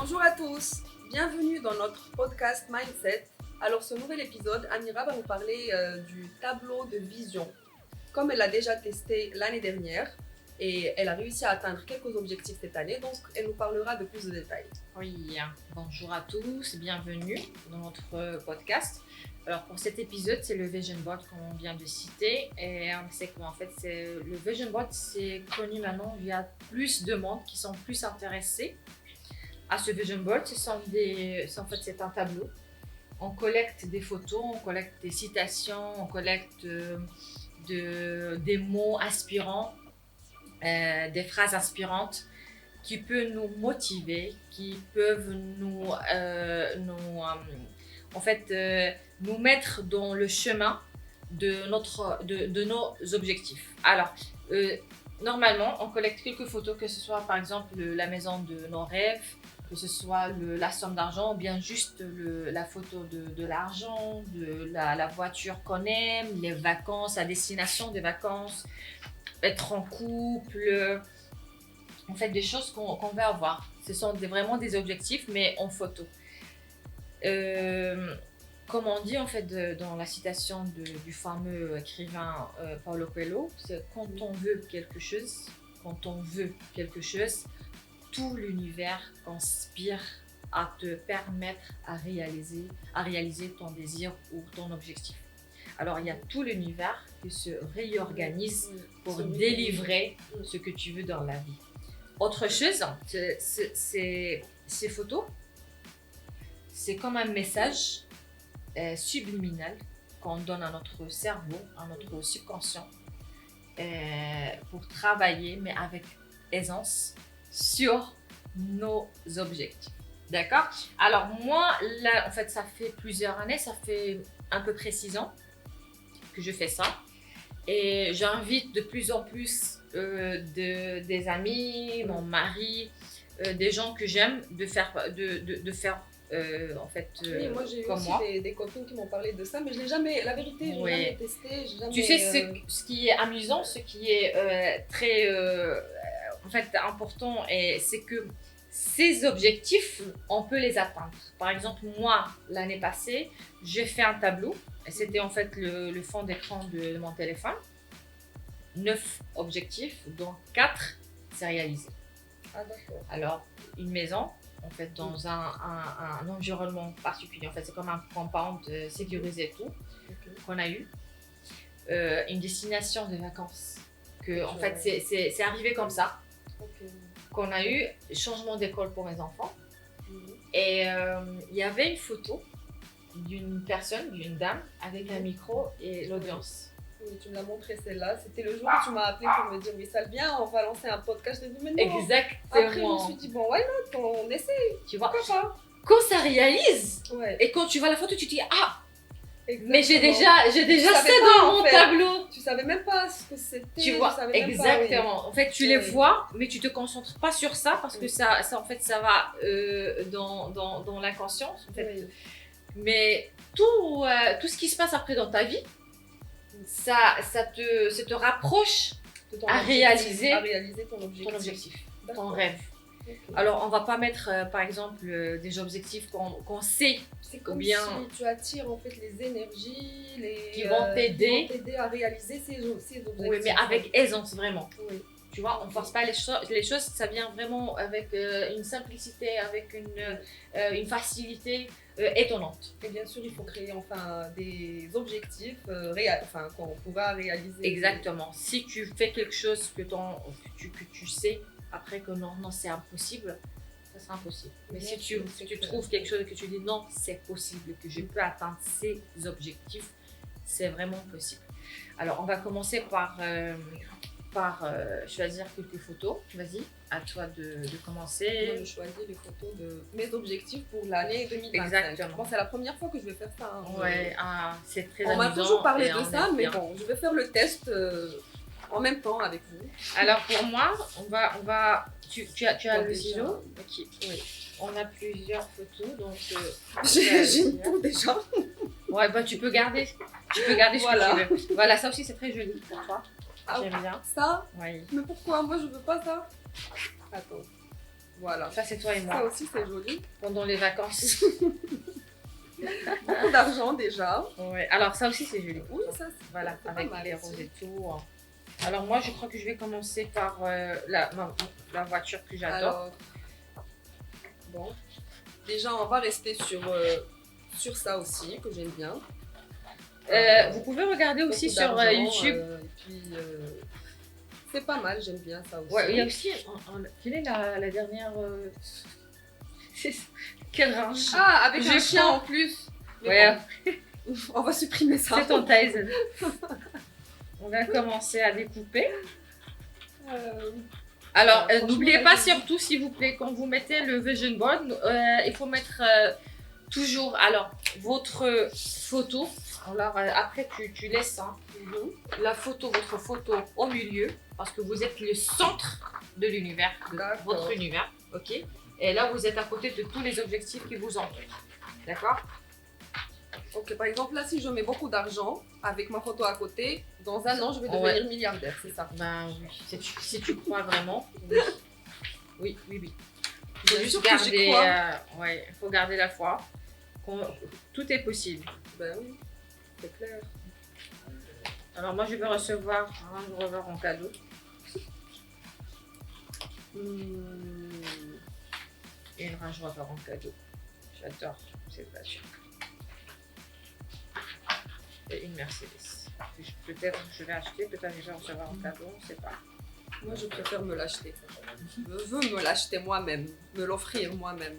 Bonjour à tous, bienvenue dans notre podcast Mindset. Alors ce nouvel épisode, Amira va nous parler du tableau de vision. Comme elle l'a déjà testé l'année dernière et elle a réussi à atteindre quelques objectifs cette année, donc elle nous parlera de plus de détails. Oui, bonjour à tous, bienvenue dans notre podcast. Alors pour cet épisode, c'est le Vision Board qu'on vient de citer et on sait qu'en fait le Vision Board c'est connu maintenant, il y a plus de monde qui sont plus intéressés à ce Vision Board. C'est un tableau. On collecte des photos, on collecte des citations, on collecte des mots inspirants, des phrases inspirantes qui peuvent nous motiver, qui peuvent nous mettre dans le chemin de nos objectifs. Alors, normalement, on collecte quelques photos, que ce soit par exemple la maison de nos rêves, que ce soit la somme d'argent ou bien juste la photo de l'argent, de la voiture qu'on aime, les vacances, la destination des vacances, être en couple, en fait des choses qu'on va avoir. Ce sont vraiment des objectifs mais en photo. Comme on dit en fait dans la citation du fameux écrivain Paulo Coelho, c'est quand on veut quelque chose, tout l'univers conspire à te permettre à réaliser ton désir ou ton objectif. Alors il y a tout l'univers qui se réorganise pour délivrer ce que tu veux dans la vie. Autre chose, ces photos, c'est comme un message subliminal qu'on donne à notre cerveau, à notre subconscient, pour travailler, mais avec aisance, sur nos objectifs. D'accord? Alors moi, là, en fait, ça fait plusieurs années, ça fait à peu près 6 ans que je fais ça. Et j'invite de plus en plus des amis, mon mari, des gens que j'aime de faire en fait oui, moi j'ai eu comme aussi moi. des copines qui m'ont parlé de ça, mais je l'ai jamais, la vérité, je l'ai jamais testé. Tu sais ce qui est amusant, ce qui est très en fait important, et c'est que ces objectifs, on peut les atteindre. Par exemple, moi, l'année passée, j'ai fait un tableau. C'était en fait le fond d'écran de mon téléphone. 9 objectifs, dont 4 c'est réalisé. Ah d'accord. Alors, une maison, en fait, dans un environnement particulier. En fait, c'est comme un compound sécurisé et tout, qu'on a eu. Une destination de vacances. En fait, c'est arrivé comme ça. Qu'on a eu, changement d'école pour mes enfants. Et il y avait une photo d'une dame, avec un micro et l'audience. Oui, tu me l'as montré celle-là. C'était le jour où tu m'as appelé pour me dire oui, ça vient, on va lancer un podcast. Je t'ai dit mais non. Exactement. Après, je me suis dit bon, why not, on essaye. Tu vois, pourquoi pas. quand ça réalise, Ouais. et quand tu vois la photo, tu te dis ah, Exactement. mais j'ai déjà ça dans mon tableau. Tu savais même pas ce que c'était. Tu vois, exactement. Pas, oui. En fait, tu les vois, mais tu te concentres pas sur ça parce que ça en fait, ça va dans l'inconscience. En fait. Oui. Mais tout ce qui se passe après dans ta vie, ça te rapproche à réaliser ton objectif, ton rêve. Okay. Alors, on va pas mettre, par exemple, des objectifs qu'on sait. C'est comme bien si tu attires en fait les énergies, qui vont t'aider à réaliser ces objectifs. Oui, mais avec aisance, vraiment. Oui. Tu vois, on ne force pas les choses, ça vient vraiment avec une simplicité, avec une facilité étonnante. Et bien sûr, il faut créer enfin des objectifs qu'on pourra réaliser. Exactement. Si tu fais quelque chose que tu sais après que non, c'est impossible, ça sera impossible. Mais si tu trouves quelque chose que tu dis non, c'est possible, que je peux atteindre ces objectifs, c'est vraiment possible. Alors, on va commencer par choisir quelques photos. Vas-y, à toi de commencer. Moi, je choisis les photos de mes objectifs pour l'année 2025. Exactement. Bon, c'est la première fois que je vais faire ça. Hein. Ouais, c'est très amusant. On m'a toujours parlé de ça, mais bien. Bon, je vais faire le test en même temps avec vous. Alors pour moi, on va. Tu as le ciseau. Okay. Oui. On a plusieurs photos, donc. J'ai tout déjà. Ouais, bah tu peux garder. Voilà. Ce que tu veux. Voilà, ça aussi c'est très joli pour toi. Ah, j'aime bien. Ça? Oui. Mais pourquoi? Moi je veux pas ça. Attends. Voilà. Ça, c'est toi et Ça moi. aussi, c'est joli. Pendant les vacances. Beaucoup d'argent déjà. Ouais. Alors, ça aussi, c'est joli. Oui, ça, Voilà, c'est pas avec mal les aussi. roses et tout. Alors, moi, je crois que je vais commencer par la voiture que j'adore. Alors, bon. Déjà, on va rester sur ça aussi, que j'aime bien. Vous pouvez regarder aussi Beaucoup sur d'argent, YouTube. et puis, c'est pas mal, j'aime bien ça aussi. Ouais, il y a aussi. Quelle est la dernière. Quelle range? Ah, avec Je un chien prends- en plus. Mais Ouais, bon, on va supprimer ça. c'est ton Tyson. On va commencer à découper. Alors, franchement, n'oubliez là, pas j'ai- surtout, s'il vous plaît, quand vous mettez le vision board, il faut mettre toujours votre photo. Alors, après, tu laisses votre photo au milieu, parce que vous êtes le centre de l'univers, de D'accord. votre univers, ok? Et là, vous êtes à côté de tous les objectifs qui vous entourent, d'accord? Ok, par exemple, là, si je mets beaucoup d'argent avec ma photo à côté, dans un an, je vais Ouais. devenir milliardaire, c'est ça. Ben oui, si tu crois vraiment, oui. Il faut Bien juste sûr que j'y garder, crois. ouais, il faut garder la foi. Tout est possible. Ben oui, c'est clair. Alors moi, je vais recevoir un Range Rover en cadeau. Et une Range Rover en cadeau. J'adore cette voiture. Et une Mercedes. Peut-être que je vais acheter, peut-être que je vais recevoir en cadeau, on ne sait pas. Moi, je préfère me l'acheter. Je veux me l'acheter moi-même, me l'offrir moi-même.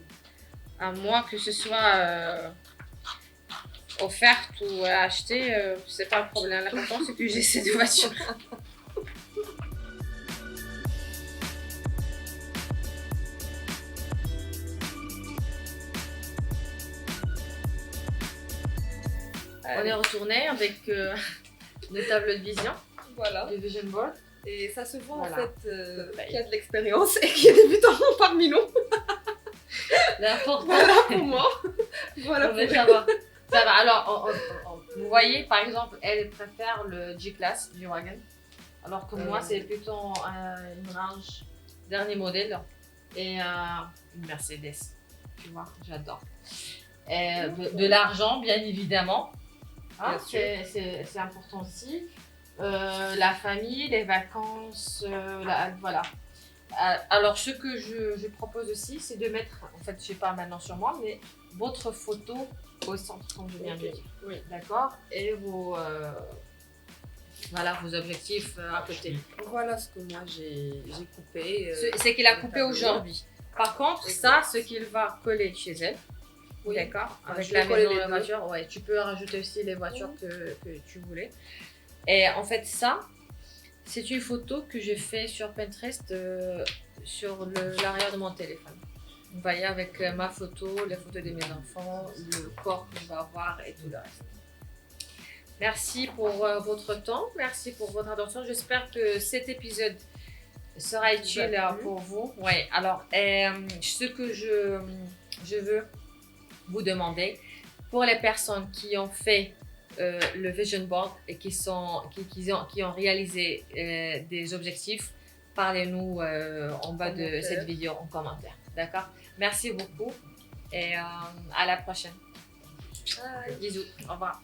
À moins que ce soit offerte ou achetée, c'est pas un problème. L'important, c'est que j'ai ces deux voitures. On est retourné avec nos tableaux de vision, Voilà. le vision board. Et ça se voit Voilà. en fait Pareil. qu'il y a de l'expérience et qu'il y a des débutant parmi nous. L'important, Voilà pour moi. Voilà pour mais ça va. Ça va. Alors, vous voyez, par exemple, elle préfère le G-Class, G-Wagon. Alors que moi, c'est plutôt une Range dernier modèle et une Mercedes. Tu vois, j'adore. De l'argent, bien évidemment. Hein, Bien c'est important aussi. La famille, les vacances, voilà. Alors, ce que je propose aussi, c'est de mettre, en fait, je sais pas maintenant sur moi, mais votre photo au centre, comme je viens de dire. Oui. D'accord? Et vos objectifs à côté. Voilà ce que moi j'ai coupé. C'est qu'il a le coupé tableau. aujourd'hui. Par contre, Exact. ça, ce qu'il va coller chez elle. Oui. D'accord? Ah, Avec je la vais coller maison, les la deux. voiture. Ouais, tu peux rajouter aussi les voitures que tu voulais. Et en fait, ça, c'est une photo que j'ai fait sur Pinterest sur l'arrière de mon téléphone. Vous voyez, avec ma photo, les photos de mes enfants, le corps que je vais avoir et tout le reste. Merci pour votre temps, merci pour votre attention. J'espère que cet épisode sera utile pour vous. Ouais, alors, ce que je veux vous demander, pour les personnes qui ont fait le vision board et qui ont réalisé des objectifs, parlez-nous en bas de Commentaire. cette vidéo en commentaire. D'accord? Merci beaucoup et à la prochaine. Bye. Bisous. Au revoir.